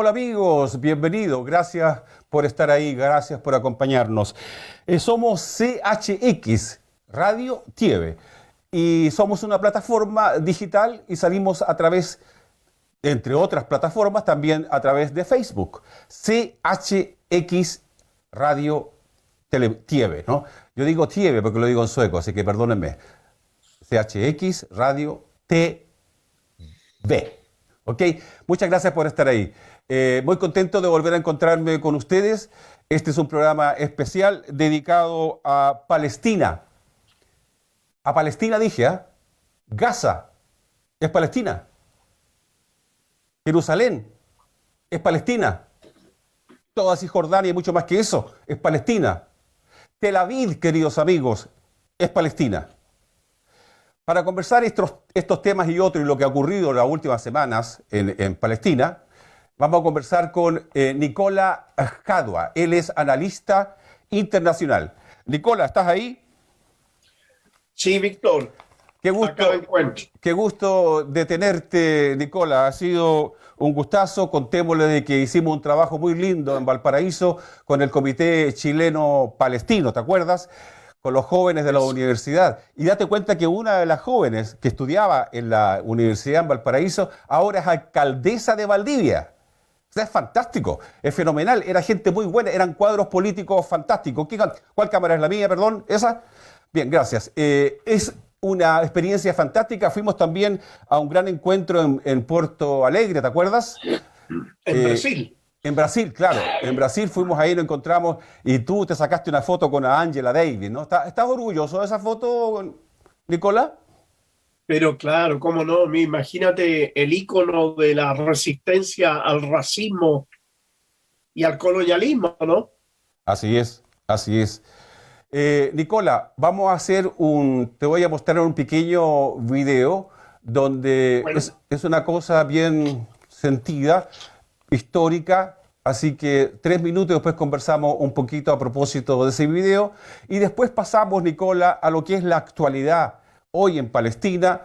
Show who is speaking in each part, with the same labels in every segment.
Speaker 1: hola amigos, bienvenidos, gracias por estar ahí, gracias por acompañarnos. Somos CHX, Radio Tieve, y somos una plataforma digital y salimos a través, entre otras plataformas, también a través de Facebook. CHX Radio Tieve, ¿no? Yo digo Tieve porque lo digo en sueco, así que perdónenme. CHX Radio TV. ¿Ok? Muchas gracias por estar ahí. Muy contento de volver a encontrarme con ustedes. Este es un programa especial dedicado a Palestina. A Palestina dije, ¿eh? Gaza es Palestina. Jerusalén es Palestina. Toda Cisjordania y mucho más que eso es Palestina. Tel Aviv, queridos amigos, es Palestina. Para conversar estos temas y otros y lo que ha ocurrido en las últimas semanas en Palestina, vamos a conversar con Nicola Jadua. Él es analista internacional. Nicola, ¿estás ahí?
Speaker 2: Sí, Víctor.
Speaker 1: Qué gusto de tenerte, Nicola. Ha sido un gustazo. Contémosle de que hicimos un trabajo muy lindo en Valparaíso con el Comité Chileno-Palestino, ¿te acuerdas? Con los jóvenes de la universidad. Y date cuenta que una de las jóvenes que estudiaba en la universidad en Valparaíso ahora es alcaldesa de Valdivia. O sea, es fantástico, es fenomenal. Era gente muy buena, eran cuadros políticos fantásticos. ¿Cuál cámara es la mía, perdón? ¿Esa? Bien, gracias. Es una experiencia fantástica. Fuimos también a un gran encuentro en Porto Alegre, ¿te acuerdas?
Speaker 2: En Brasil.
Speaker 1: En Brasil, claro. En Brasil fuimos ahí, nos encontramos y tú te sacaste una foto con Angela Davis, ¿no? ¿Estás orgulloso de esa foto, Nicola?
Speaker 2: Pero claro, cómo no, imagínate el ícono de la resistencia al racismo y al colonialismo, ¿no?
Speaker 1: Así es, así es. Nicola, vamos a hacer te voy a mostrar un pequeño video donde
Speaker 2: Bueno.
Speaker 1: es una cosa bien sentida, histórica, así que 3 minutos y después conversamos un poquito a propósito de ese video y después pasamos, Nicola, a lo que es la actualidad hoy en Palestina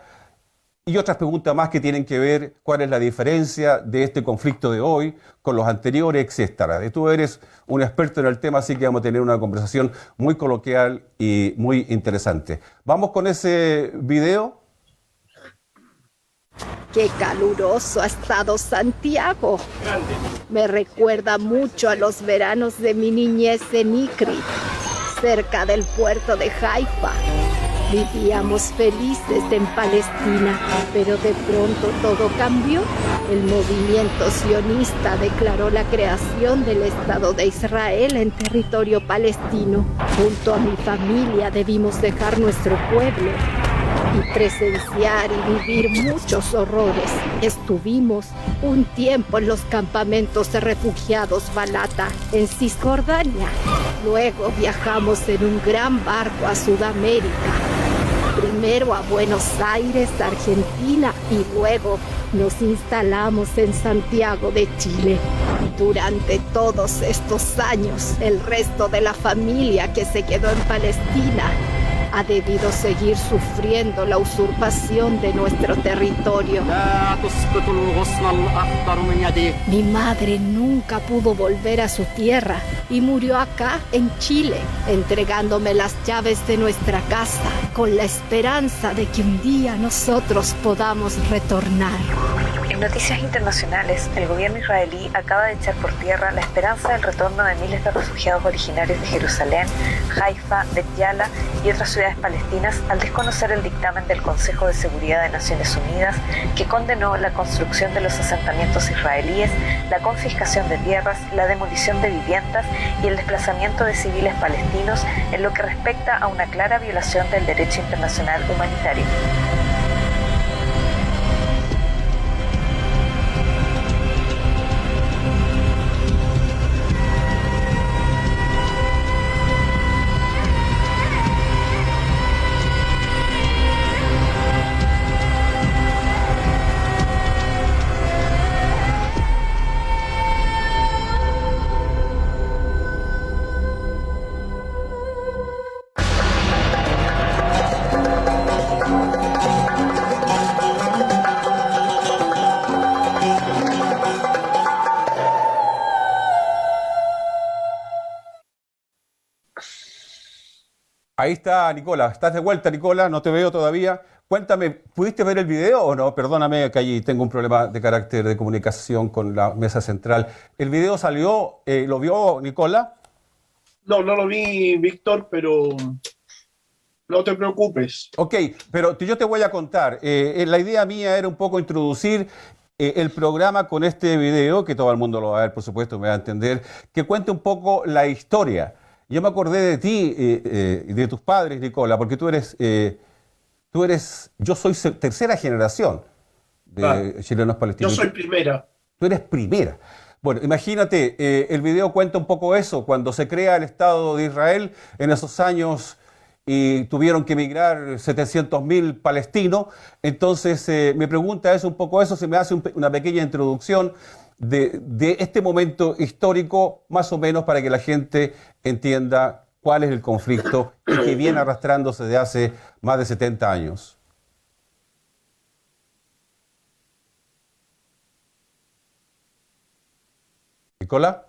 Speaker 1: y otras preguntas más que tienen que ver cuál es la diferencia de este conflicto de hoy con los anteriores, etcétera. Y tú eres un experto en el tema, así que vamos a tener una conversación muy coloquial y muy interesante. ¿Vamos con ese video?
Speaker 3: ¡Qué caluroso ha estado Santiago!
Speaker 2: Grande.
Speaker 3: Me recuerda mucho a los veranos de mi niñez en Ikrit, cerca del puerto de Haifa. Vivíamos felices en Palestina, pero de pronto todo cambió. El movimiento sionista declaró la creación del Estado de Israel en territorio palestino. Junto a mi familia debimos dejar nuestro pueblo y presenciar y vivir muchos horrores. Estuvimos un tiempo en los campamentos de refugiados Balata, en Cisjordania. Luego viajamos en un gran barco a Sudamérica. Primero a Buenos Aires, Argentina, y luego nos instalamos en Santiago de Chile. Durante todos estos años, el resto de la familia que se quedó en Palestina ha debido seguir sufriendo la usurpación de nuestro territorio. Mi madre nunca pudo volver a su tierra y murió acá, en Chile, entregándome las llaves de nuestra casa, con la esperanza de que un día nosotros podamos retornar.
Speaker 4: En noticias internacionales, el gobierno israelí acaba de echar por tierra la esperanza del retorno de miles de refugiados originarios de Jerusalén, Haifa, Bet Yala y otras ciudades palestinas al desconocer el dictamen del Consejo de Seguridad de Naciones Unidas que condenó la construcción de los asentamientos israelíes, la confiscación de tierras, la demolición de viviendas y el desplazamiento de civiles palestinos en lo que respecta a una clara violación del derecho internacional humanitario.
Speaker 1: Ahí está Nicola. ¿Estás de vuelta, Nicola? No te veo todavía. Cuéntame, ¿pudiste ver el video o no? Perdóname que allí tengo un problema de carácter de comunicación con la mesa central. ¿El video salió? ¿Lo vio Nicola?
Speaker 2: No, no lo vi, Víctor, pero no te preocupes.
Speaker 1: Ok, pero yo te voy a contar. La idea mía era un poco introducir el programa con este video, que todo el mundo lo va a ver, por supuesto, me va a entender, que cuente un poco la historia. Yo me acordé de ti y de tus padres, Nicola, porque yo soy tercera generación de chilenos palestinos.
Speaker 2: Yo soy primera.
Speaker 1: Tú eres primera. Bueno, imagínate, el video cuenta un poco eso, cuando se crea el Estado de Israel en esos años y tuvieron que emigrar 700.000 palestinos. Entonces, mi pregunta es un poco eso, se me hace una pequeña introducción de este momento histórico, más o menos para que la gente entienda cuál es el conflicto y que viene arrastrándose de hace más de 70 años. Nicola.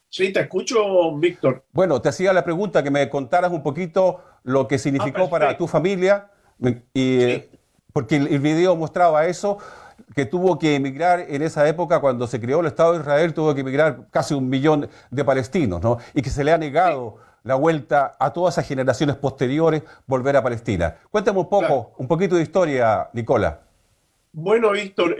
Speaker 2: Sí, te escucho, Víctor.
Speaker 1: Bueno, te hacía la pregunta que me contaras un poquito lo que significó para tu familia,
Speaker 2: Sí.
Speaker 1: porque el video mostraba eso, que tuvo que emigrar en esa época cuando se creó el Estado de Israel, tuvo que emigrar casi 1 millón de palestinos, ¿no? Y que se le ha negado la vuelta a todas esas generaciones posteriores volver a Palestina. Cuéntame un poco,
Speaker 2: Claro.
Speaker 1: un poquito de historia, Nicola.
Speaker 2: Bueno, Víctor,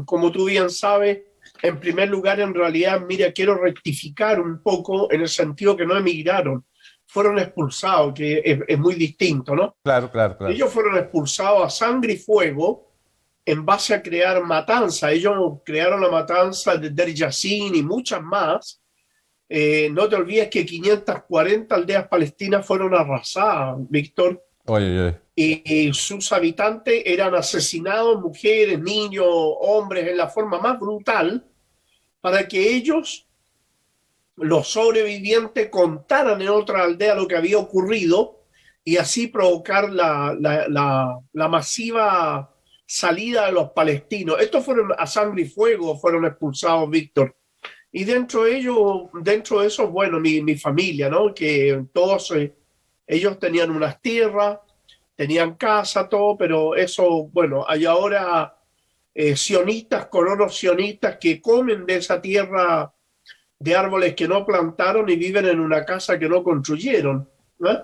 Speaker 2: como tú bien sabes, en primer lugar, en realidad, mira, quiero rectificar un poco en el sentido que no emigraron, fueron expulsados, que es muy distinto, ¿no?
Speaker 1: Claro, claro, claro.
Speaker 2: Ellos fueron expulsados a sangre y fuego en base a crear matanza. Ellos crearon la matanza de Der Yassin y muchas más. No te olvides que 540 aldeas palestinas fueron arrasadas, Víctor,
Speaker 1: Oye, oye.
Speaker 2: y sus habitantes eran asesinados, mujeres, niños, hombres, en la forma más brutal, para que ellos, los sobrevivientes, contaran en otra aldea lo que había ocurrido y así provocar la masiva salida de los palestinos. Estos fueron a sangre y fuego, fueron expulsados, Víctor. Y dentro de eso, bueno, mi familia, ¿no? Que todos ellos tenían unas tierras, tenían casa, todo, pero eso, bueno, hay ahora sionistas, colonos sionistas que comen de esa tierra de árboles que no plantaron y viven en una casa que no construyeron, ¿no?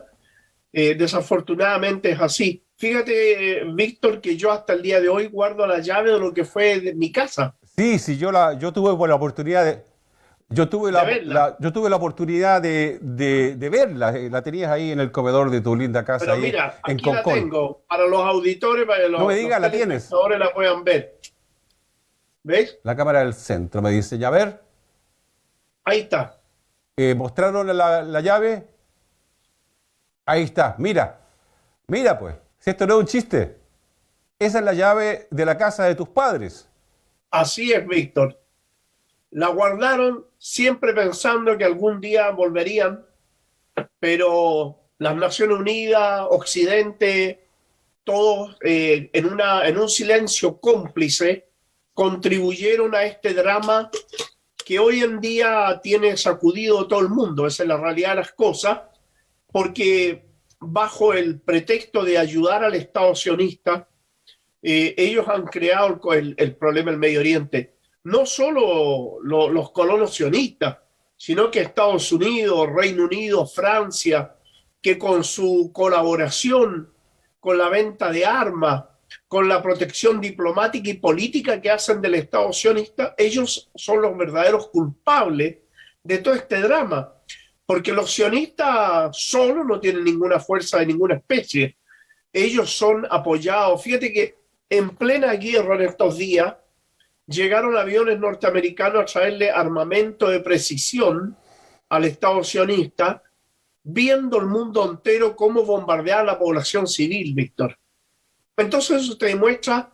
Speaker 2: Desafortunadamente es así. Fíjate, Víctor, que yo hasta el día de hoy guardo la llave de lo que fue de mi casa.
Speaker 1: Sí, yo tuve la oportunidad de... Yo tuve la oportunidad de verla, la tenías ahí en el comedor de tu linda casa.
Speaker 2: Pero
Speaker 1: ahí
Speaker 2: mira,
Speaker 1: en
Speaker 2: aquí la
Speaker 1: Concón.
Speaker 2: tengo, para los auditores, para que
Speaker 1: No me digas, la tienes.
Speaker 2: ahora la puedan ver. ¿Ves?
Speaker 1: La cámara del centro me dice, ya ver,
Speaker 2: Ahí está.
Speaker 1: mostraron la llave. Ahí está, mira pues, si esto no es un chiste, esa es la llave de la casa de tus padres.
Speaker 2: Así es, Víctor. La guardaron siempre pensando que algún día volverían, pero las Naciones Unidas, Occidente, todos en un silencio cómplice contribuyeron a este drama que hoy en día tiene sacudido todo el mundo. Esa es la realidad de las cosas, porque bajo el pretexto de ayudar al Estado sionista, ellos han creado el problema del Medio Oriente. No solo los colonos sionistas, sino que Estados Unidos, Reino Unido, Francia, que con su colaboración, con la venta de armas, con la protección diplomática y política que hacen del Estado sionista, ellos son los verdaderos culpables de todo este drama, porque los sionistas solos no tienen ninguna fuerza de ninguna especie. Ellos son apoyados. Fíjate que en plena guerra en estos días, llegaron aviones norteamericanos a traerle armamento de precisión al Estado sionista, viendo el mundo entero cómo bombardear a la población civil, Víctor. Entonces eso te demuestra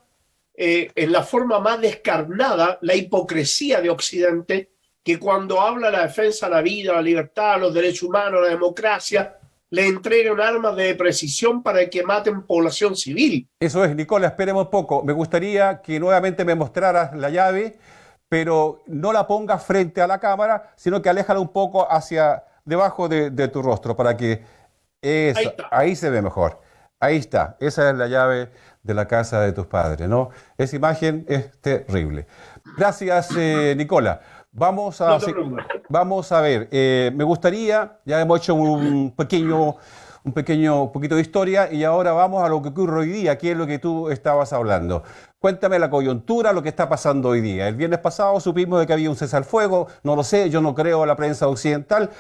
Speaker 2: en la forma más descarnada la hipocresía de Occidente, que cuando habla de la defensa de la vida, la libertad, los derechos humanos, la democracia, le entregan armas de precisión para que maten población civil.
Speaker 1: Eso es, Nicola, esperemos poco. Me gustaría que nuevamente me mostraras la llave, pero no la pongas frente a la cámara, sino que aléjala un poco hacia debajo de tu rostro para que Eso,
Speaker 2: Ahí está.
Speaker 1: ahí se ve mejor. Ahí está. Esa es la llave de la casa de tus padres, ¿no? Esa imagen es terrible. Gracias, Nicola. Vamos a,
Speaker 2: No te preocupes.
Speaker 1: vamos a ver. Me gustaría, ya hemos hecho un poquito de historia y ahora vamos a lo que ocurre hoy día, que es lo que tú estabas hablando. Cuéntame la coyuntura, lo que está pasando hoy día. El viernes pasado supimos de que había un cese al fuego, no lo sé, yo no creo a la prensa occidental,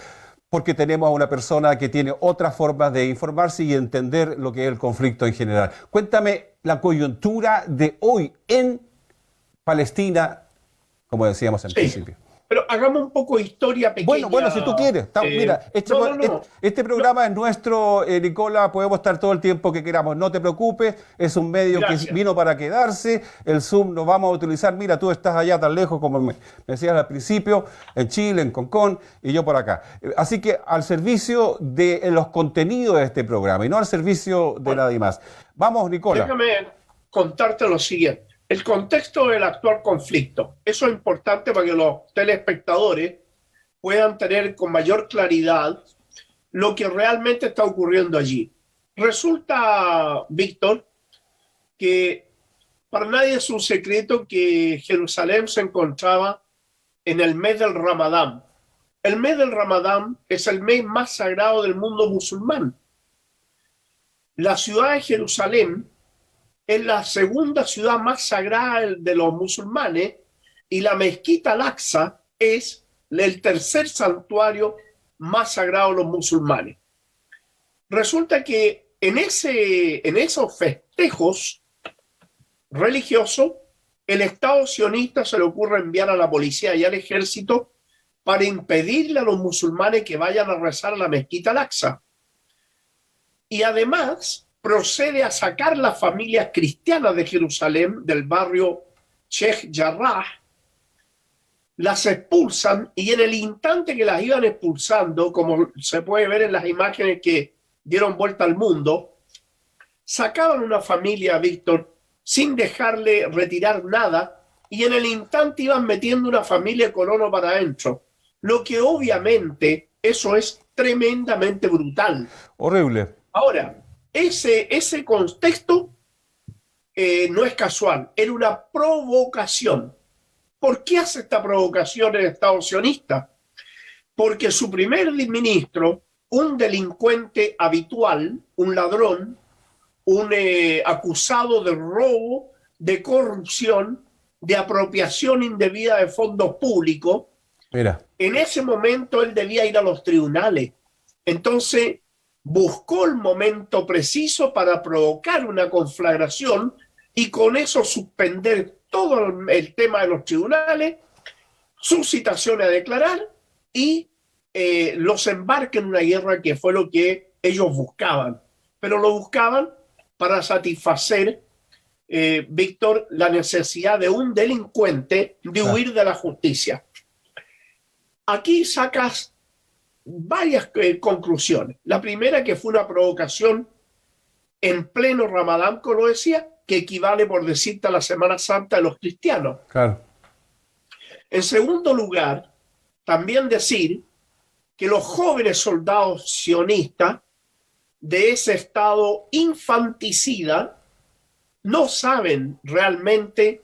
Speaker 1: porque tenemos a una persona que tiene otras formas de informarse y entender lo que es el conflicto en general. Cuéntame la coyuntura de hoy en Palestina, como decíamos en principio.
Speaker 2: Pero hagamos un poco de historia pequeña.
Speaker 1: Bueno, si tú quieres. Mira, este programa es nuestro, Nicola, podemos estar todo el tiempo que queramos. No te preocupes, es un medio que vino para quedarse. El Zoom lo vamos a utilizar. Mira, tú estás allá tan lejos, como me decías al principio, en Chile, en Concón, y yo por acá. Así que al servicio de los contenidos de este programa y no al servicio de nadie más. Vamos, Nicola.
Speaker 2: Déjame contarte lo siguiente. El contexto del actual conflicto. Eso es importante para que los telespectadores puedan tener con mayor claridad lo que realmente está ocurriendo allí. Resulta, Víctor, que para nadie es un secreto que Jerusalén se encontraba en el mes del Ramadán. El mes del Ramadán es el mes más sagrado del mundo musulmán. La ciudad de Jerusalén es la segunda ciudad más sagrada de los musulmanes y la mezquita Al-Aqsa es el tercer santuario más sagrado de los musulmanes. Resulta que en esos festejos religiosos, el Estado sionista se le ocurre enviar a la policía y al ejército para impedirle a los musulmanes que vayan a rezar a la mezquita Al-Aqsa. Y además procede a sacar las familias cristianas de Jerusalén, del barrio Sheikh Jarrah, las expulsan y en el instante que las iban expulsando, como se puede ver en las imágenes que dieron vuelta al mundo, sacaban una familia, Víctor, sin dejarle retirar nada y en el instante iban metiendo una familia de colono para adentro. Lo que obviamente eso es tremendamente brutal.
Speaker 1: Horrible.
Speaker 2: Ahora, ese contexto no es casual, era una provocación. ¿Por qué hace esta provocación el Estado sionista? Porque su primer ministro, un delincuente habitual, un ladrón, un acusado de robo, de corrupción, de apropiación indebida de fondos públicos,
Speaker 1: mira,
Speaker 2: en ese momento él debía ir a los tribunales. Entonces buscó el momento preciso para provocar una conflagración y con eso suspender todo el tema de los tribunales, sus citaciones a declarar y los embarque en una guerra que fue lo que ellos buscaban. Pero lo buscaban para satisfacer, Víctor, la necesidad de un delincuente de huir de la justicia. Aquí sacas varias conclusiones. La primera, que fue una provocación en pleno Ramadán, como lo decía, que equivale, por decirte, a la Semana Santa de los cristianos.
Speaker 1: Claro.
Speaker 2: En segundo lugar, también decir que los jóvenes soldados sionistas de ese estado infanticida no saben realmente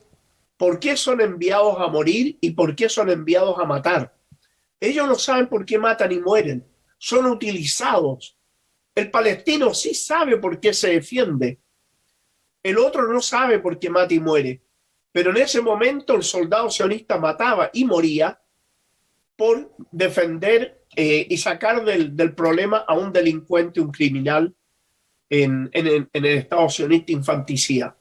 Speaker 2: por qué son enviados a morir y por qué son enviados a matar. Ellos no saben por qué matan y mueren. Son utilizados. El palestino sí sabe por qué se defiende. El otro no sabe por qué mata y muere. Pero en ese momento el soldado sionista mataba y moría por defender y sacar del problema a un delincuente, un criminal en el Estado sionista infanticida.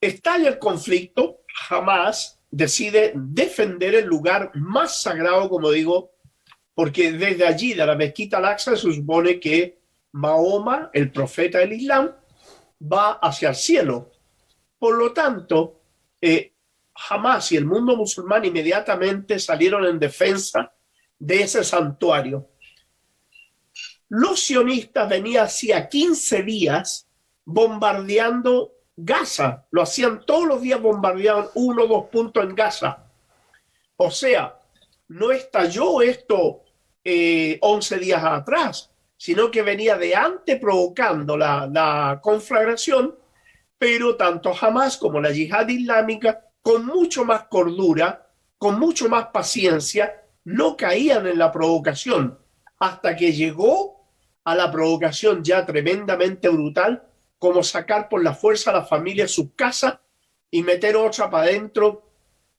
Speaker 2: Estalla el conflicto, Hamás decide defender el lugar más sagrado, como digo, porque desde allí, de la mezquita Al-Aqsa, se supone que Mahoma, el profeta del Islam, va hacia el cielo. Por lo tanto, Hamás y el mundo musulmán inmediatamente salieron en defensa de ese santuario. Los sionistas venían hacía 15 días bombardeando Gaza. Lo hacían todos los días, bombardeaban 1 o 2 puntos en Gaza. O sea, no estalló esto 11 días atrás. sino que venía de antes provocando la conflagración, pero tanto Hamas como la Yihad Islámica, con mucho más cordura, con mucho más paciencia, no caían en la provocación, hasta que llegó a la provocación ya tremendamente brutal, como sacar por la fuerza a la familia de sus casas y meter otra para adentro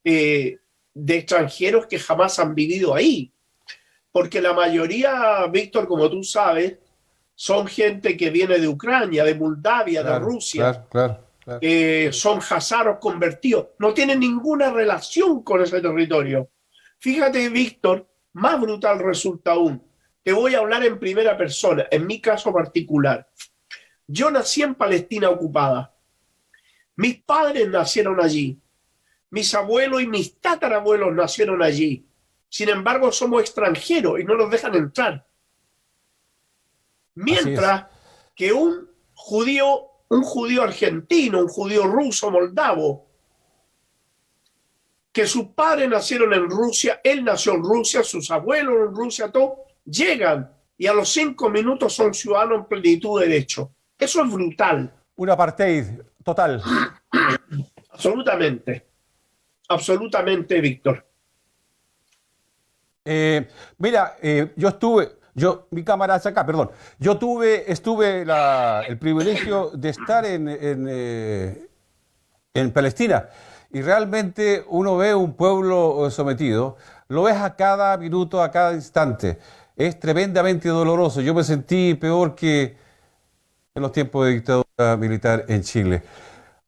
Speaker 2: de extranjeros que jamás han vivido ahí. Porque la mayoría, Víctor, como tú sabes, son gente que viene de Ucrania, de Moldavia, de Rusia.
Speaker 1: Claro.
Speaker 2: Son hazaros convertidos. No tienen ninguna relación con ese territorio. Fíjate, Víctor, más brutal resulta aún. Te voy a hablar en primera persona, en mi caso particular. Yo nací en Palestina ocupada. Mis padres nacieron allí. Mis abuelos y mis tatarabuelos nacieron allí. Sin embargo, somos extranjeros y no nos dejan entrar. Mientras que un judío argentino, un judío ruso, moldavo, que sus padres nacieron en Rusia, él nació en Rusia, sus abuelos en Rusia, todos llegan y a los 5 minutos son ciudadanos en plenitud de derecho. Eso es brutal.
Speaker 1: Un apartheid total.
Speaker 2: Absolutamente, Víctor.
Speaker 1: Mi cámara es acá, perdón. Yo estuve el privilegio de estar en Palestina y realmente uno ve un pueblo sometido, lo ves a cada minuto, a cada instante. Es tremendamente doloroso. Yo me sentí peor que en los tiempos de dictadura militar en Chile.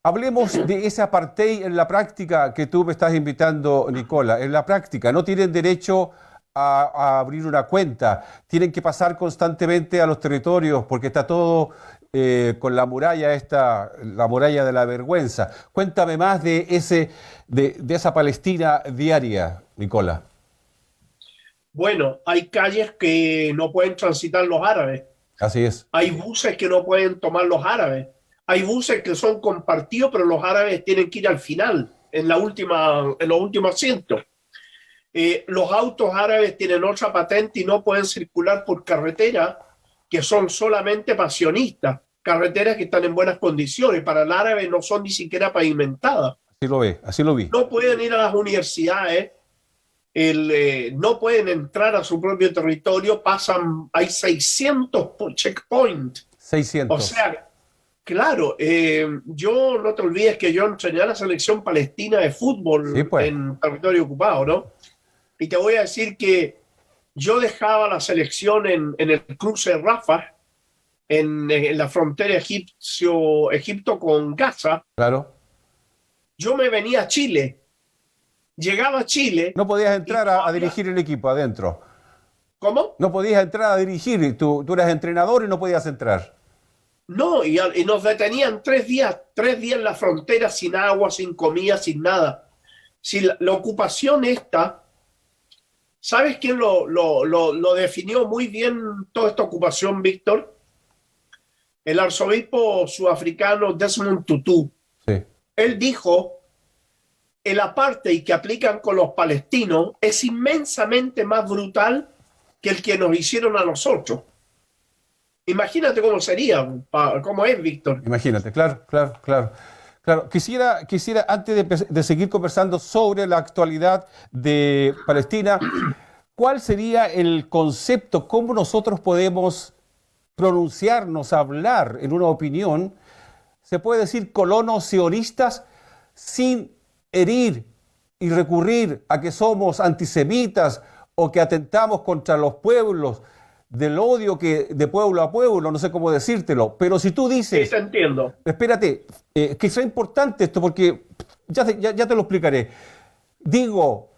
Speaker 1: Hablemos de ese apartheid en la práctica que tú me estás invitando, Nicola. En la práctica, no tienen derecho a abrir una cuenta, tienen que pasar constantemente a los territorios porque está todo con la muralla la muralla de la vergüenza. Cuéntame más de esa Palestina diaria, Nicola.
Speaker 2: Bueno, hay calles que no pueden transitar los árabes.
Speaker 1: Así es.
Speaker 2: Hay buses que no pueden tomar los árabes. Hay buses que son compartidos, pero los árabes tienen que ir al final, en los últimos asientos. Los autos árabes tienen otra patente y no pueden circular por carreteras que son solamente pasionistas, carreteras que están en buenas condiciones. Para el árabe no son ni siquiera pavimentadas.
Speaker 1: Así lo vi.
Speaker 2: No pueden ir a las universidades, no pueden entrar a su propio territorio, hay 600 checkpoints.
Speaker 1: 600.
Speaker 2: O sea, claro, yo no te olvides que yo entrené a la selección palestina de fútbol en territorio ocupado, ¿no? Y te voy a decir que yo dejaba la selección en el cruce de Rafah, en la frontera Egipto con Gaza.
Speaker 1: Claro.
Speaker 2: Yo me venía a Chile. Llegaba a Chile.
Speaker 1: No podías entrar a dirigir el equipo adentro.
Speaker 2: ¿Cómo?
Speaker 1: No podías entrar a dirigir. Tú eras entrenador y no podías entrar.
Speaker 2: No, y nos detenían 3 días en la frontera sin agua, sin comida, sin nada. Si la ocupación esta, ¿sabes quién lo definió muy bien toda esta ocupación, Víctor? El arzobispo sudafricano Desmond Tutu.
Speaker 1: Sí.
Speaker 2: Él dijo, el apartheid que aplican con los palestinos es inmensamente más brutal que el que nos hicieron a nosotros. Imagínate cómo sería, cómo es, Víctor.
Speaker 1: Imagínate, claro. Quisiera antes de seguir conversando sobre la actualidad de Palestina, ¿cuál sería el concepto? ¿Cómo nosotros podemos pronunciarnos, hablar en una opinión? Se puede decir colonos sionistas sin herir y recurrir a que somos antisemitas o que atentamos contra los pueblos, del odio que de pueblo a pueblo, no sé cómo decírtelo, pero si tú dices...
Speaker 2: Sí, te entiendo.
Speaker 1: Espérate, que es importante esto porque ya te lo explicaré. Digo,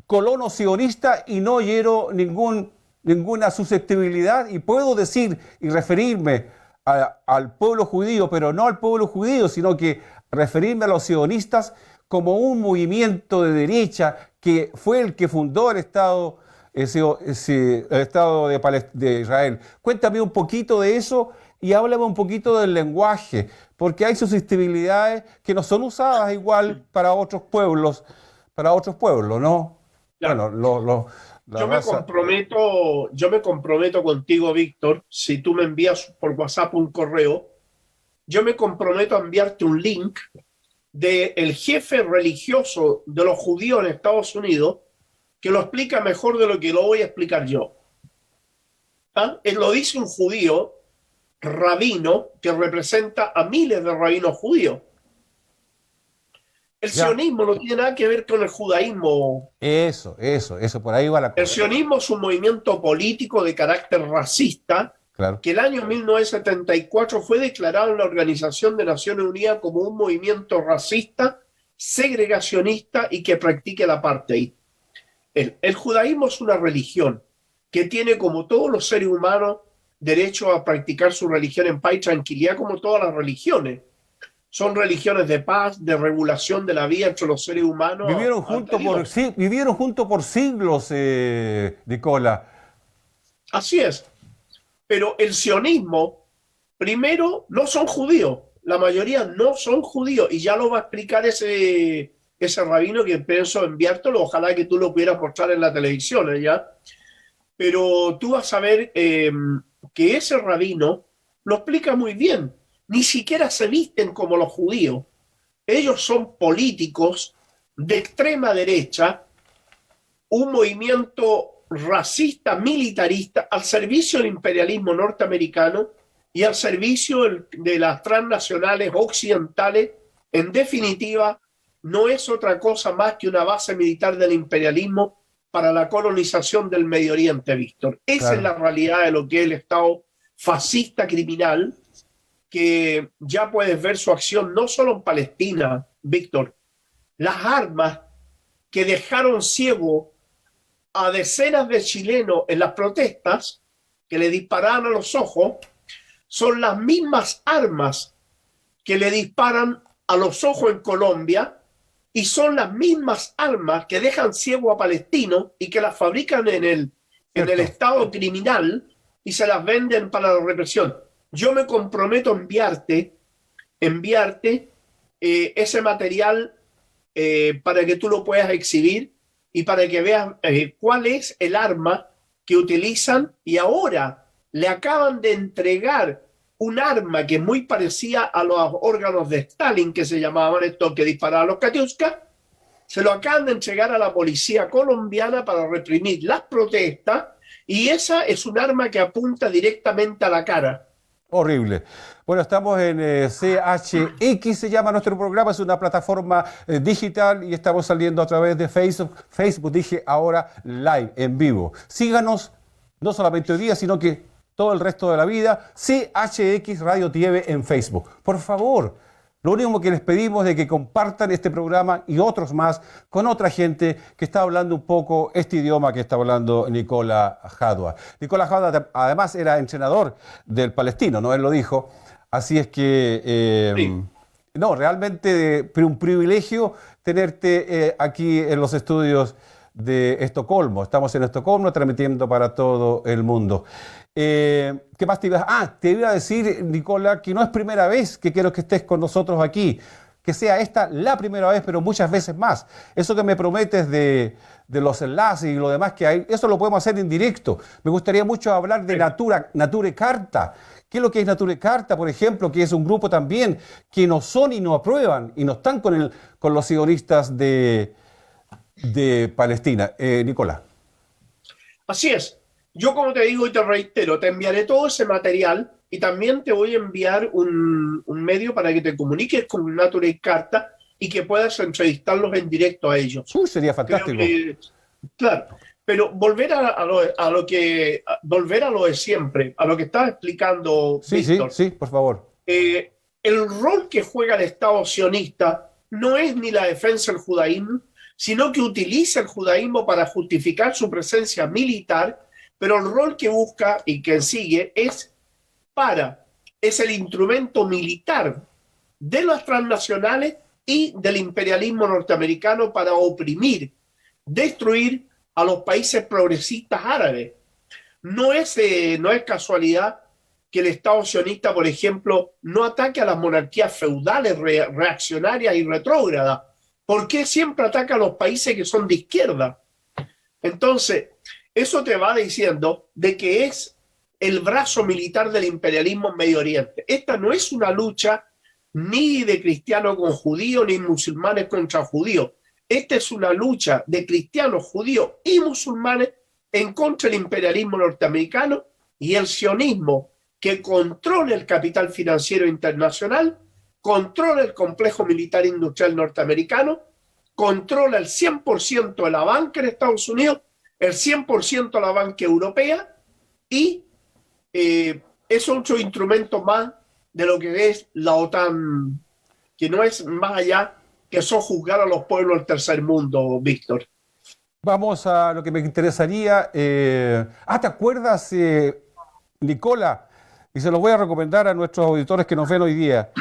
Speaker 1: colono sionista y no hiero ninguna susceptibilidad y puedo decir y referirme al pueblo judío, pero no al pueblo judío, sino que referirme a los sionistas como un movimiento de derecha que fue el que fundó el Estado de Israel. Cuéntame un poquito de eso y háblame un poquito del lenguaje, porque hay susceptibilidades que no son usadas igual para otros pueblos, ¿no? Claro. Bueno, La raza.
Speaker 2: Yo me comprometo contigo, Víctor, si tú me envías por WhatsApp un correo, yo me comprometo a enviarte un link del jefe religioso de los judíos en Estados Unidos que lo explica mejor de lo que lo voy a explicar yo. Él lo dice un judío rabino que representa a miles de rabinos judíos. El sionismo no tiene nada que ver con el judaísmo.
Speaker 1: Eso, por ahí va la cosa.
Speaker 2: El sionismo es un movimiento político de carácter racista, claro, que el año 1974 fue declarado en la Organización de Naciones Unidas como un movimiento racista, segregacionista y que practica el apartheid. El judaísmo es una religión que tiene, como todos los seres humanos, derecho a practicar su religión en paz y tranquilidad, como todas las religiones. Son religiones de paz, de regulación de la vida entre los seres humanos.
Speaker 1: Vivieron juntos por siglos, Nicola.
Speaker 2: Así es. Pero el sionismo, primero, no son judíos. La mayoría no son judíos. Y ya lo va a explicar ese rabino que pienso enviártelo. Ojalá que tú lo pudieras mostrar en la televisión, ¿ya? Pero tú vas a ver que ese rabino lo explica muy bien. Ni siquiera se visten como los judíos. Ellos son políticos de extrema derecha, un movimiento racista, militarista, al servicio del imperialismo norteamericano y al servicio de las transnacionales occidentales. En definitiva, no es otra cosa más que una base militar del imperialismo para la colonización del Medio Oriente, Víctor. Esa es la realidad de lo que es el Estado fascista criminal, que ya puedes ver su acción no solo en Palestina, Víctor. Las armas que dejaron ciego a decenas de chilenos en las protestas, que le disparaban a los ojos, son las mismas armas que le disparan a los ojos en Colombia y son las mismas armas que dejan ciego a palestinos y que las fabrican en el Estado criminal y se las venden para la represión. Yo me comprometo a enviarte ese material para que tú lo puedas exhibir y para que veas cuál es el arma que utilizan, y ahora le acaban de entregar un arma que es muy parecida a los órganos de Stalin, que se llamaban estos que disparaban los Katyusha. Se lo acaban de entregar a la policía colombiana para reprimir las protestas, y esa es un arma que apunta directamente a la cara.
Speaker 1: Horrible. Bueno, estamos en CHX, se llama nuestro programa, es una plataforma digital y estamos saliendo a través de Facebook, dije ahora live, en vivo. Síganos, no solamente hoy día, sino que todo el resto de la vida, CHX Radio TV en Facebook. Por favor, lo único que les pedimos es que compartan este programa y otros más con otra gente que está hablando un poco este idioma que está hablando Nicola Hadwa. Nicola Hadwa además era entrenador del Palestino, ¿no? Él lo dijo. Así es que,
Speaker 2: sí.
Speaker 1: No, realmente un privilegio tenerte aquí en los estudios de Estocolmo. Estamos en Estocolmo transmitiendo para todo el mundo. ¿Qué más te iba a decir, Nicola, que no es primera vez que quiero que estés con nosotros aquí, que sea esta la primera vez, pero muchas veces más. Eso que me prometes de los enlaces y lo demás que hay, eso lo podemos hacer en directo. Me gustaría mucho hablar de Nature Carta. ¿Qué es lo que es Nature Carta, por ejemplo? Que es un grupo también que no son y no aprueban y no están con los sionistas de Palestina. Nicola.
Speaker 2: Así es. Yo, como te digo y te reitero, te enviaré todo ese material y también te voy a enviar un medio para que te comuniques con Nature Carta y que puedas entrevistarlos en directo a ellos.
Speaker 1: Sería fantástico.
Speaker 2: Claro, pero volver a lo de siempre, a lo que estaba explicando Víctor.
Speaker 1: Sí, por favor.
Speaker 2: El rol que juega el Estado sionista no es ni la defensa del judaísmo, sino que utiliza el judaísmo para justificar su presencia militar, pero el rol que busca y que sigue es el instrumento militar de las transnacionales y del imperialismo norteamericano para oprimir, destruir a los países progresistas árabes. No es casualidad que el Estado sionista, por ejemplo, no ataque a las monarquías feudales reaccionarias y retrógradas. ¿Por qué siempre ataca a los países que son de izquierda? Entonces, Eso te va diciendo de que es el brazo militar del imperialismo en Medio Oriente. Esta no es una lucha ni de cristianos con judíos, ni musulmanes contra judíos. Esta es una lucha de cristianos, judíos y musulmanes en contra del imperialismo norteamericano y el sionismo, que controla el capital financiero internacional, controla el complejo militar industrial norteamericano, controla el 100% de la banca en Estados Unidos, el 100% de la banca europea, y es otro instrumento más de lo que es la OTAN, que no es más allá que sojuzgar a los pueblos del tercer mundo, Víctor.
Speaker 1: Vamos a lo que me interesaría. ¿Te acuerdas, Nicola? Y se los voy a recomendar a nuestros auditores que nos ven hoy día.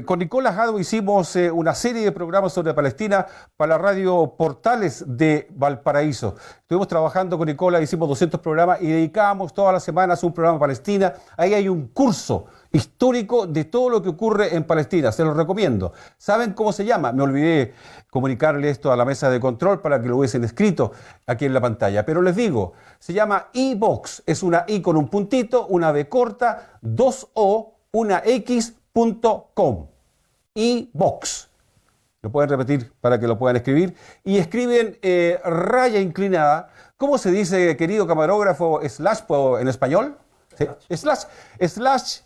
Speaker 1: Con Nicolás Jadwe hicimos una serie de programas sobre Palestina para la radio Portales de Valparaíso. Estuvimos trabajando con Nicolás, hicimos 200 programas y dedicábamos todas las semanas a un programa Palestina. Ahí hay un curso histórico de todo lo que ocurre en Palestina. Se los recomiendo. ¿Saben cómo se llama? Me olvidé comunicarle esto a la mesa de control para que lo hubiesen escrito aquí en la pantalla. Pero les digo, se llama iVox. Es una I con un puntito, una B corta, 2 O, una X.com. iVox. Lo pueden repetir para que lo puedan escribir. Y escriben raya inclinada. ¿Cómo se dice, querido camarógrafo, slash en español? ¿Sí? Slash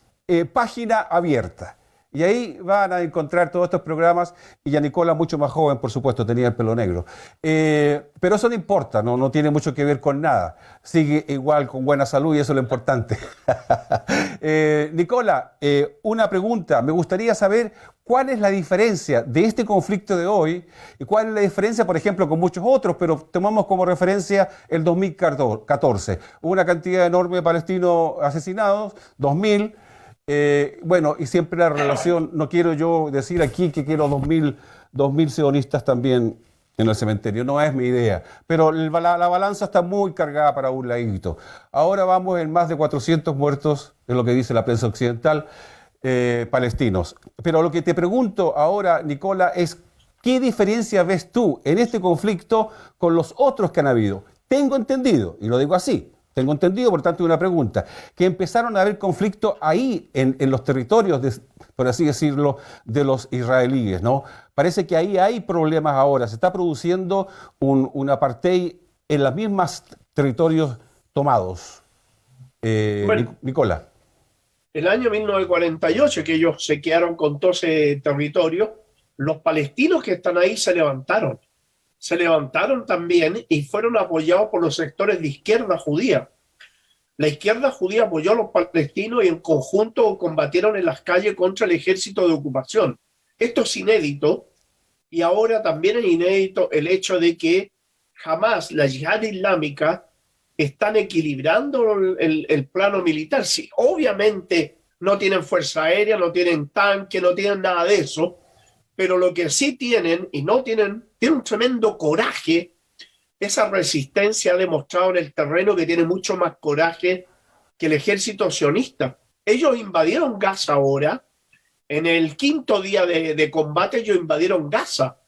Speaker 1: página abierta. Y ahí van a encontrar todos estos programas. Y ya Nicola, mucho más joven, por supuesto, tenía el pelo negro. Pero eso no importa, no tiene mucho que ver con nada. Sigue igual con buena salud y eso es lo importante. Nicola, una pregunta. Me gustaría saber cuál es la diferencia de este conflicto de hoy y cuál es la diferencia, por ejemplo, con muchos otros, pero tomamos como referencia el 2014. Hubo una cantidad enorme de palestinos asesinados, 2.000. Bueno, y siempre la relación, no quiero yo decir aquí que quiero 2.000 sionistas también en el cementerio, no es mi idea, pero la balanza está muy cargada para un ladito. Ahora vamos en más de 400 muertos, es lo que dice la prensa occidental, palestinos. Pero lo que te pregunto ahora, Nicola, es ¿qué diferencia ves tú en este conflicto con los otros que han habido? Tengo entendido, y lo digo así, tengo entendido, por tanto, una pregunta, que empezaron a haber conflictos ahí en los territorios, por así decirlo, de los israelíes, ¿no? Parece que ahí hay problemas ahora. Se está produciendo un apartheid en los mismos territorios tomados.
Speaker 2: Bueno,
Speaker 1: Nicola.
Speaker 2: el año 1948, que ellos se quedaron con todo ese territorio, los palestinos que están ahí se levantaron. Se levantaron también y fueron apoyados por los sectores de izquierda judía. La izquierda judía apoyó a los palestinos y en conjunto combatieron en las calles contra el ejército de ocupación. Esto es inédito, y ahora también es inédito el hecho de que jamás la yihad islámica están equilibrando el plano militar. Sí, obviamente no tienen fuerza aérea, no tienen tanque, no tienen nada de eso, pero lo que sí tienen, y no tienen un tremendo coraje. Esa resistencia ha demostrado en el terreno que tiene mucho más coraje que el ejército sionista. Ellos invadieron Gaza ahora. En el 5.º día de combate ellos invadieron Gaza,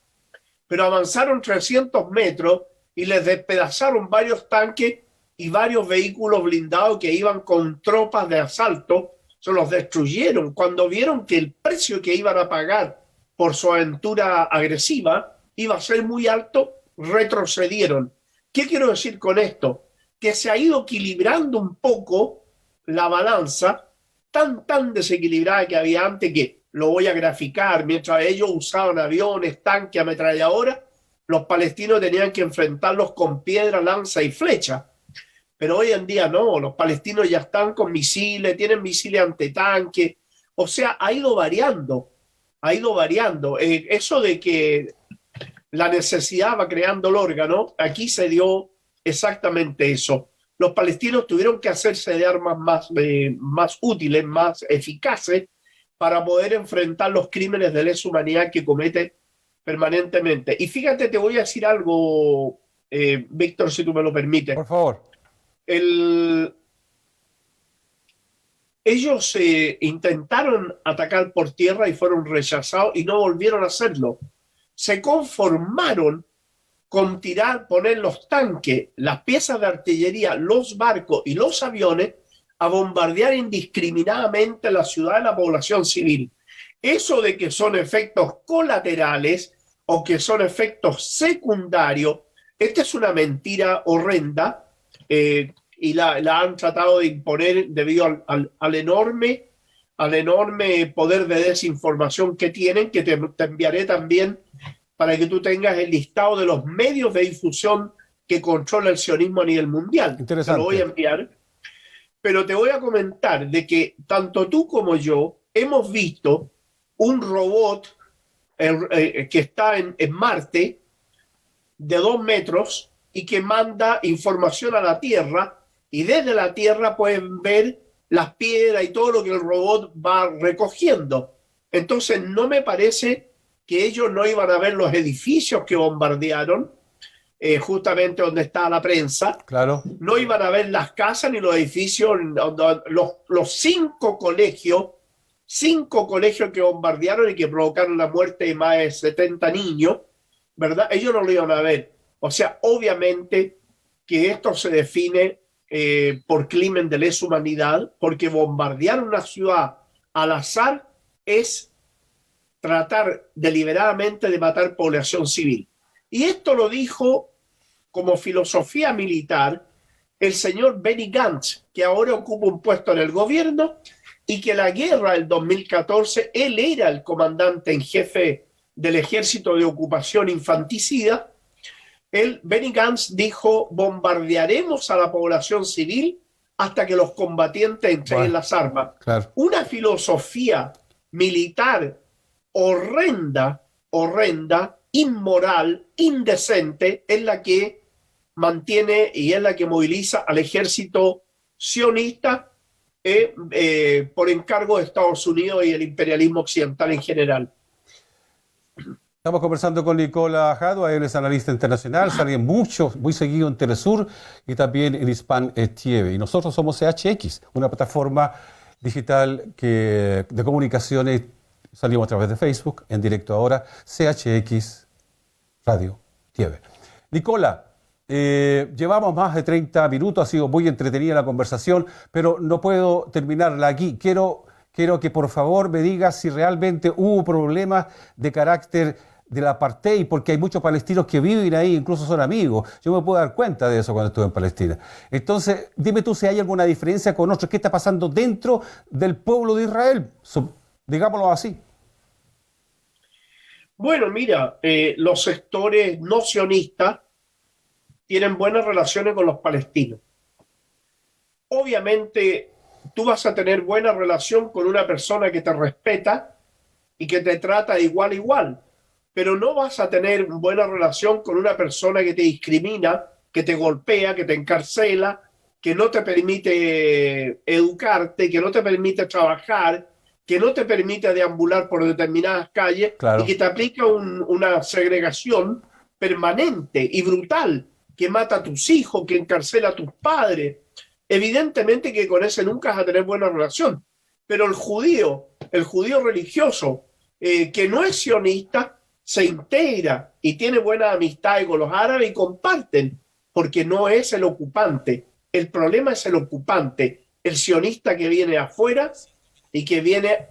Speaker 2: pero avanzaron 300 metros y les despedazaron varios tanques y varios vehículos blindados que iban con tropas de asalto. Se los destruyeron. Cuando vieron que el precio que iban a pagar por su aventura agresiva iba a ser muy alto, retrocedieron. ¿Qué quiero decir con esto? Que se ha ido equilibrando un poco la balanza, tan desequilibrada que había antes, que lo voy a graficar. Mientras ellos usaban aviones, tanques, ametralladoras, los palestinos tenían que enfrentarlos con piedra, lanza y flecha. Pero hoy en día no, los palestinos ya están con misiles, tienen misiles antitanque. O sea, ha ido variando. Eso de que la necesidad va creando el órgano, aquí se dio exactamente eso. Los palestinos tuvieron que hacerse de armas más útiles, más eficaces, para poder enfrentar los crímenes de lesa humanidad que cometen permanentemente. Y fíjate, te voy a decir algo, Víctor, si tú me lo permites.
Speaker 1: Por favor.
Speaker 2: Ellos intentaron atacar por tierra y fueron rechazados y no volvieron a hacerlo. Se conformaron con poner los tanques, las piezas de artillería, los barcos y los aviones a bombardear indiscriminadamente la ciudad y la población civil. Eso de que son efectos colaterales o que son efectos secundarios, esta es una mentira horrenda, y la han tratado de imponer debido al enorme poder de desinformación que tienen, que te enviaré también para que tú tengas el listado de los medios de difusión que controla el sionismo a nivel mundial.
Speaker 1: Interesante.
Speaker 2: Te lo voy a enviar. Pero te voy a comentar de que tanto tú como yo hemos visto un robot que está en Marte de 2 metros y que manda información a la Tierra, y desde la Tierra pueden ver las piedras y todo lo que el robot va recogiendo. Entonces no me parece que ellos no iban a ver los edificios que bombardearon, justamente donde está la prensa.
Speaker 1: Claro.
Speaker 2: No iban a ver las casas ni los edificios, los 5 colegios que bombardearon y que provocaron la muerte de más de 70 niños, ¿verdad? Ellos no lo iban a ver. O sea, obviamente que esto se define por crimen de lesa humanidad, porque bombardear una ciudad al azar es tratar deliberadamente de matar población civil. Y esto lo dijo como filosofía militar el señor Benny Gantz, que ahora ocupa un puesto en el gobierno, y que la guerra del 2014, él era el comandante en jefe del ejército de ocupación infanticida. Benny Gantz dijo: bombardearemos a la población civil hasta que los combatientes entreguen las armas.
Speaker 1: Claro.
Speaker 2: Una filosofía militar horrenda, inmoral, indecente, es la que mantiene y es la que moviliza al ejército sionista por encargo de Estados Unidos y el imperialismo occidental en general.
Speaker 1: Estamos conversando con Nicola Jadua, él es analista internacional, sale muy seguido en Telesur y también en Hispan TV. Y nosotros somos CHX, una plataforma digital de comunicaciones. Salimos a través de Facebook, en directo ahora, CHX Radio TV. Nicola, llevamos más de 30 minutos, ha sido muy entretenida la conversación, pero no puedo terminarla aquí. Quiero que por favor me digas si realmente hubo problemas de carácter del apartheid, porque hay muchos palestinos que viven ahí, incluso son amigos. Yo me puedo dar cuenta de eso cuando estuve en Palestina. Entonces, dime tú si hay alguna diferencia con otros. ¿Qué está pasando dentro del pueblo de Israel? Digámoslo así.
Speaker 2: Bueno, mira, los sectores no sionistas tienen buenas relaciones con los palestinos. Obviamente, tú vas a tener buena relación con una persona que te respeta y que te trata de igual a igual, pero no vas a tener buena relación con una persona que te discrimina, que te golpea, que te encarcela, que no te permite educarte, que no te permite trabajar, que no te permite deambular por determinadas calles. Claro. Y que te aplica una segregación permanente y brutal, que mata a tus hijos, que encarcela a tus padres. Evidentemente que con ese nunca vas a tener buena relación. Pero el judío religioso, que no es sionista, se integra y tiene buena amistad con los árabes y comparten, porque no es el ocupante. El problema es el ocupante, el sionista que viene afuera y que viene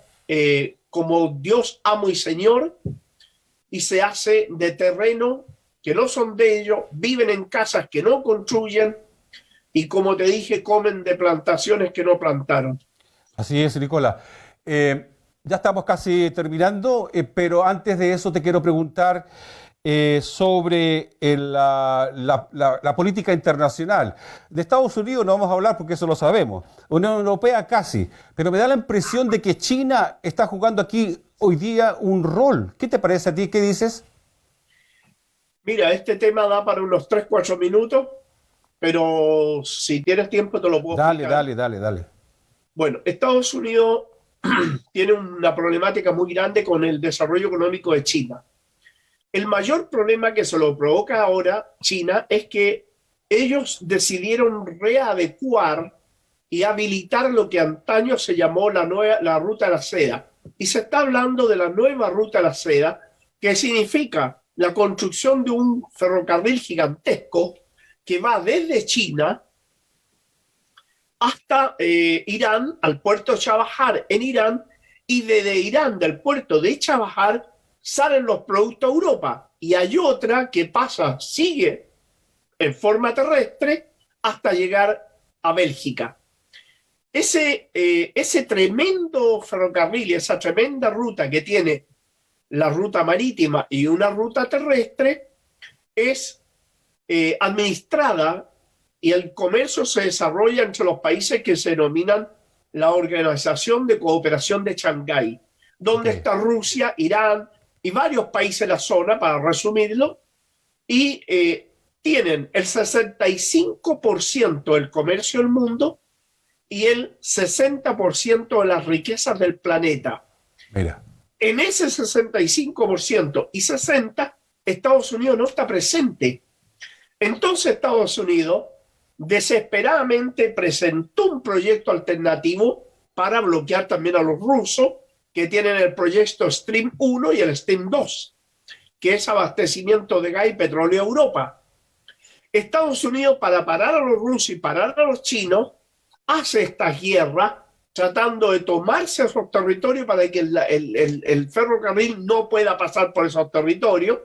Speaker 2: como Dios amo y Señor y se hace de terreno que no son de ellos, viven en casas que no construyen y, como te dije, comen de plantaciones que no plantaron.
Speaker 1: Así es, Nicola. Ya estamos casi terminando, pero antes de eso te quiero preguntar sobre la política internacional. De Estados Unidos no vamos a hablar porque eso lo sabemos. Unión Europea casi. Pero me da la impresión de que China está jugando aquí hoy día un rol. ¿Qué te parece a ti? ¿Qué dices?
Speaker 2: Mira, este tema da para unos 3-4 minutos, pero si tienes tiempo te lo puedo explicar.
Speaker 1: Dale.
Speaker 2: Bueno, Estados Unidos tiene una problemática muy grande con el desarrollo económico de China. El mayor problema que se lo provoca ahora China es que ellos decidieron readecuar y habilitar lo que antaño se llamó la Ruta de la Seda. Y se está hablando de la nueva Ruta de la Seda, que significa la construcción de un ferrocarril gigantesco que va desde China hasta Irán, al puerto de Chabahar en Irán, y desde Irán, del puerto de Chabahar, salen los productos a Europa. Y hay otra que pasa, sigue en forma terrestre hasta llegar a Bélgica. Ese tremendo ferrocarril, esa tremenda ruta que tiene la ruta marítima y una ruta terrestre, es administrada, y el comercio se desarrolla entre los países que se denominan la Organización de Cooperación de Shanghái, donde está Rusia, Irán y varios países de la zona, para resumirlo, y tienen el 65% del comercio del mundo y el 60% de las riquezas del planeta.
Speaker 1: Mira.
Speaker 2: En ese 65% y 60%, Estados Unidos no está presente. Entonces Estados Unidos desesperadamente presentó un proyecto alternativo para bloquear también a los rusos, que tienen el proyecto Stream 1 y el Stream 2, que es abastecimiento de gas y petróleo a Europa. Estados Unidos, para parar a los rusos y parar a los chinos, hace esta guerra tratando de tomarse esos territorios para que el ferrocarril no pueda pasar por esos territorios.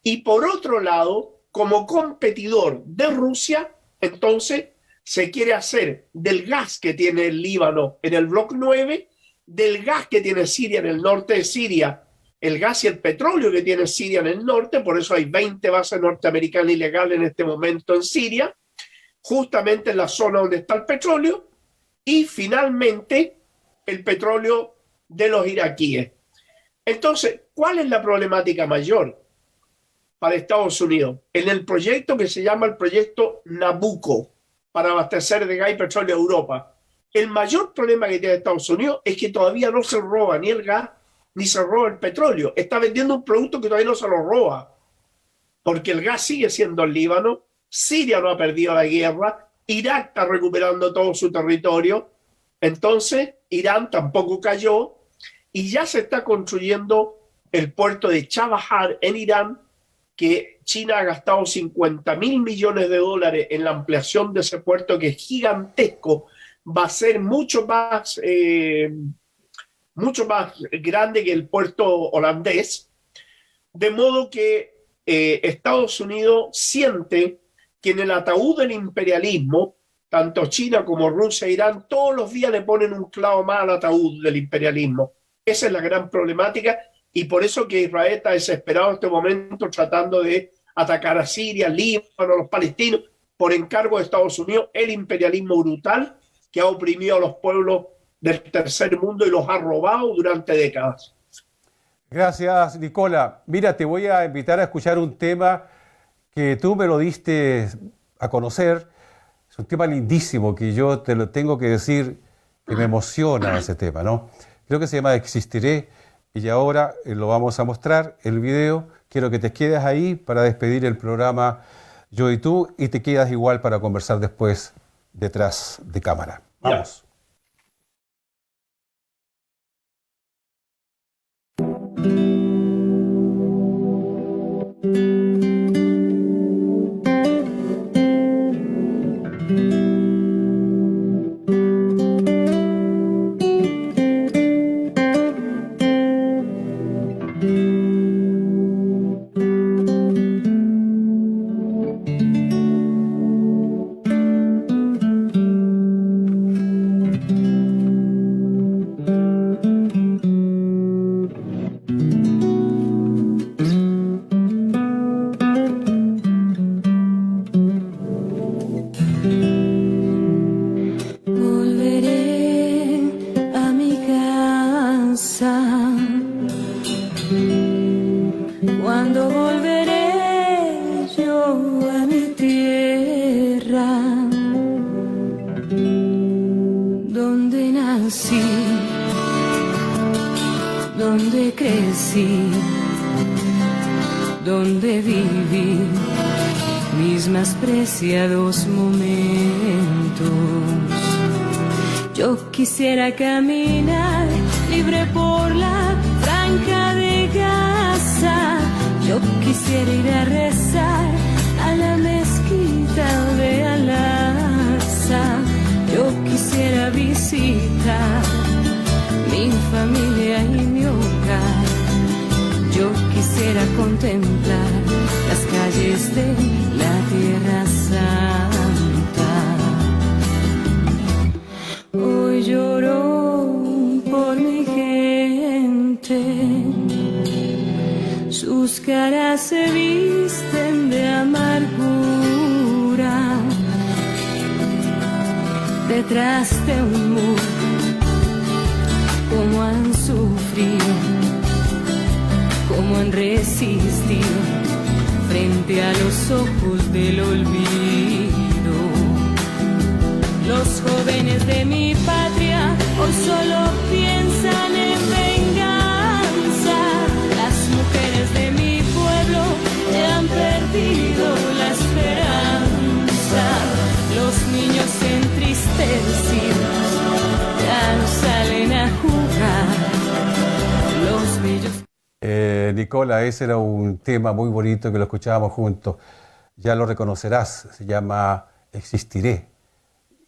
Speaker 2: Y por otro lado, como competidor de Rusia, entonces se quiere hacer del gas que tiene el Líbano en el Bloque 9, del gas que tiene Siria en el norte de Siria, el gas y el petróleo que tiene Siria en el norte. Por eso hay 20 bases norteamericanas ilegales en este momento en Siria, justamente en la zona donde está el petróleo, y finalmente el petróleo de los iraquíes. Entonces, ¿cuál es la problemática mayor para Estados Unidos? En el proyecto que se llama el proyecto Nabucco, para abastecer de gas y petróleo a Europa. El mayor problema que tiene Estados Unidos es que todavía no se roba ni el gas ni se roba el petróleo. Está vendiendo un producto que todavía no se lo roba, porque el gas sigue siendo el Líbano, Siria no ha perdido la guerra, Irak está recuperando todo su territorio, entonces Irán tampoco cayó, y ya se está construyendo el puerto de Chabahar en Irán, que China ha gastado $50.000 millones en la ampliación de ese puerto, que es gigantesco. Va a ser mucho más grande que el puerto holandés, de modo que Estados Unidos siente que en el ataúd del imperialismo, tanto China como Rusia e Irán, todos los días le ponen un clavo más al ataúd del imperialismo. Esa es la gran problemática, y por eso que Israel está desesperado en este momento tratando de atacar a Siria, Líbano, a los palestinos, por encargo de Estados Unidos, el imperialismo brutal que ha oprimido a los pueblos del tercer mundo y los ha robado durante décadas.
Speaker 1: Gracias, Nicola. Mira, te voy a invitar a escuchar un tema que tú me lo diste a conocer. Es un tema lindísimo que yo te lo tengo que decir, que me emociona ese tema, ¿no? Creo que se llama Existiré, y ahora lo vamos a mostrar, el video. Quiero que te quedes ahí para despedir el programa Yo y Tú, y te quedas igual para conversar después detrás de cámara. Vamos.
Speaker 5: Quisiera caminar libre por la franja de Gaza. Yo quisiera ir a rezar a la mezquita de Al-Aqsa. Yo quisiera visitar mi familia y mi hogar. Yo quisiera contemplar las calles de la Tierra Santa. Hoy lloro por mi gente, sus caras se visten de amargura. Detrás de un muro, como han sufrido, como han resistido frente a los ojos del olvido. Los jóvenes de mi patria hoy solo piensan en venganza. Las mujeres de mi pueblo ya han perdido la esperanza. Los niños entristecidos ya no salen a jugar. Los bellos...
Speaker 1: Nicola, ese era un tema muy bonito que lo escuchábamos juntos. Ya lo reconocerás, se llama Existiré.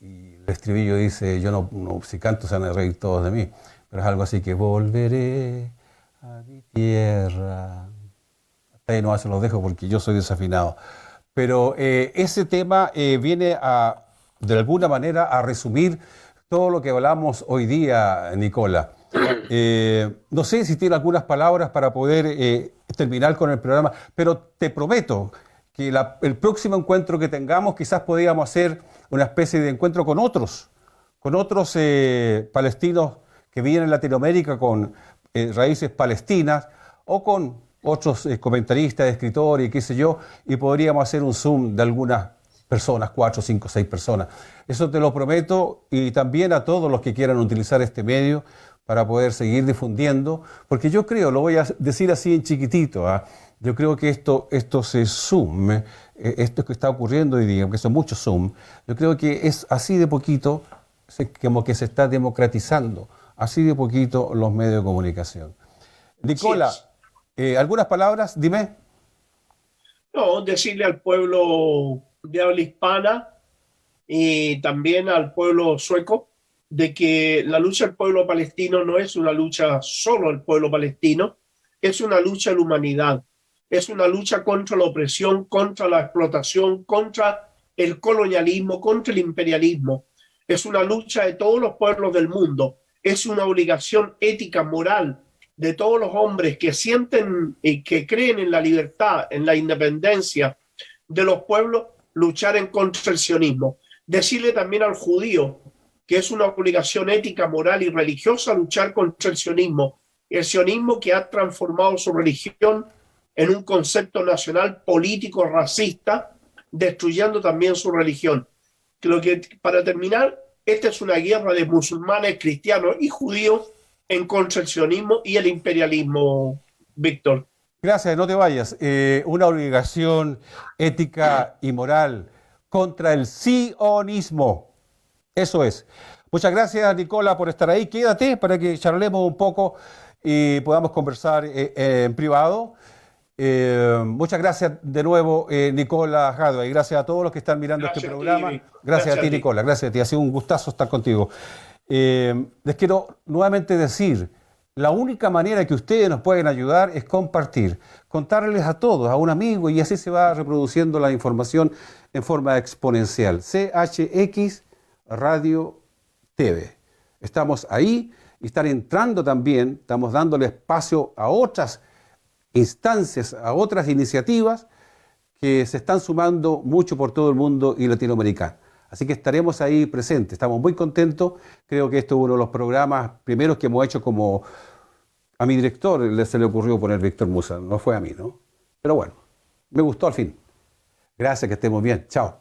Speaker 1: Y el estribillo dice, yo no, si canto se van a reír todos de mí, pero es algo así que volveré a mi tierra. Hasta ahí no se los dejo porque yo soy desafinado. Pero ese tema viene de alguna manera a resumir todo lo que hablamos hoy día, Nicola. No sé si tiene algunas palabras para poder terminar con el programa, pero te prometo que el próximo encuentro que tengamos quizás podríamos hacer una especie de encuentro con otros palestinos que viven en Latinoamérica con raíces palestinas o con otros comentaristas, escritores y qué sé yo, y podríamos hacer un Zoom de algunas personas, 4, 5, 6 personas. Eso te lo prometo, y también a todos los que quieran utilizar este medio para poder seguir difundiendo, porque yo creo, lo voy a decir así en chiquitito, yo creo que esto se Zoom, esto que está ocurriendo hoy día, aunque son muchos Zoom, yo creo que es así de poquito, como que se está democratizando, así de poquito los medios de comunicación. Nicola, ¿algunas palabras? Dime.
Speaker 2: No, decirle al pueblo de habla hispana y también al pueblo sueco de que la lucha del pueblo palestino no es una lucha solo del pueblo palestino, es una lucha de la humanidad, es una lucha contra la opresión, contra la explotación, contra el colonialismo, contra el imperialismo. Es una lucha de todos los pueblos del mundo, es una obligación ética, moral de todos los hombres que sienten y que creen en la libertad, en la independencia de los pueblos, luchar en contra del sionismo. Decirle también al judío que es una obligación ética, moral y religiosa luchar contra el sionismo que ha transformado su religión en un concepto nacional político racista, destruyendo también su religión. Para terminar, esta es una guerra de musulmanes, cristianos y judíos en contra del sionismo y el imperialismo, Víctor.
Speaker 1: Gracias, no te vayas. Una obligación ética y moral contra el sionismo. Eso es. Muchas gracias, Nicola, por estar ahí. Quédate para que charlemos un poco y podamos conversar en privado. Muchas gracias de nuevo, Nicola Hadway. Gracias a todos los que están mirando este programa. Gracias a ti, Nicola. Gracias a ti. Ha sido un gustazo estar contigo. Les quiero nuevamente decir, la única manera que ustedes nos pueden ayudar es compartir, contarles a todos, a un amigo, y así se va reproduciendo la información en forma exponencial. CHX Radio TV. Estamos ahí y están entrando también, estamos dándole espacio a otras instancias, a otras iniciativas que se están sumando mucho por todo el mundo y latinoamericano. Así que estaremos ahí presentes, estamos muy contentos. Creo que esto es uno de los programas primeros que hemos hecho como... A mi director se le ocurrió poner Víctor Musa, no fue a mí, ¿no? Pero bueno, me gustó al fin. Gracias, que estemos bien. Chao.